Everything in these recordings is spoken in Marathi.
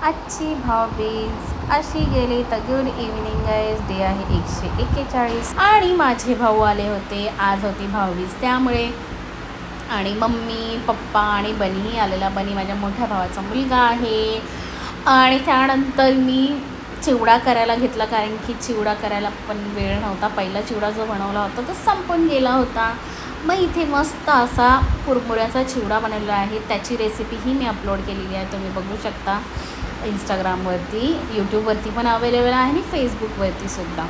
आजची भाऊबीज अशी गेली तर गुड इव्हनिंग गाईज. डे आहे 141 आणि माझे भाऊ आले होते. आज होती भाऊबीज त्यामुळे. आणि मम्मी पप्पा आणि बनीही आलेला. बनी माझ्या मोठ्या भावाचा मुलगा आहे. आणि त्यानंतर मी चिवडा करायला घेतला, कारण की चिवडा करायला पण वेळ नव्हता. पहिला चिवडा जो बनवला होता तो संपून गेला होता. मग इथे मस्त असा कुरमुऱ्याचा चिवडा बनवला आहे. त्याची रेसिपीही मी अपलोड केलेली आहे, तुम्ही बघू शकता. इंस्टाग्रामवरती, यूट्यूबवरती पण अवेलेबल आहे आणि फेसबुकवरती सुद्धा.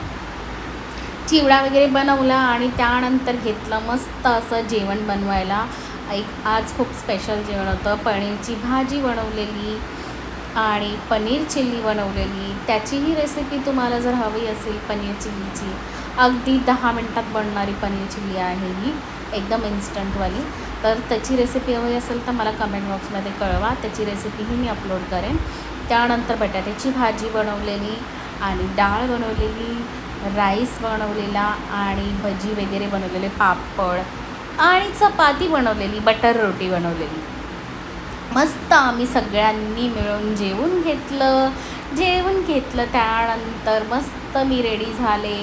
चिवडा वगैरे बनवला आणि त्यानंतर घेतलं मस्त असं जेवण बनवायला. आज खूप स्पेशल जेवण होतं. पनीरची भाजी बनवलेली आणि पनीर चिल्ली बनवलेली. त्याचीही रेसिपी तुम्हाला जर हवी असेल पनीर चिल्लीची, अगदी 10 मिनटात बनणारी पनीर चिल्ली आहे ही, एकदम इन्स्टंटवाली. तर त्याची रेसिपी हवी असेल तर मला कमेंट बॉक्समध्ये कळवा, त्याची रेसिपीही मी अपलोड करेन. त्यानंतर बटाट्याची भाजी बनवलेली आणि डाळ बनवलेली, राईस बनवलेला आणि भजी वगैरे बनवलेले, पापड आणि चपाती बनवलेली, बटर रोटी बनवलेली. मस्त आम्ही सगळ्यांनी मिळून जेवून घेतलं. त्यानंतर मस्त मी रेडी झाले.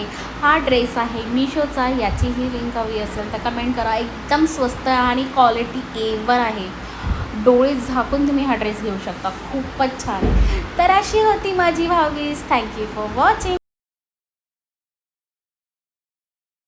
हा ड्रेस आहे मिशोचा, याचीही लिंक हवी असेल तर कमेंट करा. एकदम स्वस्त आणि क्वालिटी A1 आहे. डोळे झाकून तुम्ही हा ड्रेस घेऊ शकता, खूपच छान आहे. तर अशी होती माझी भाऊबीज. Thank you for watching.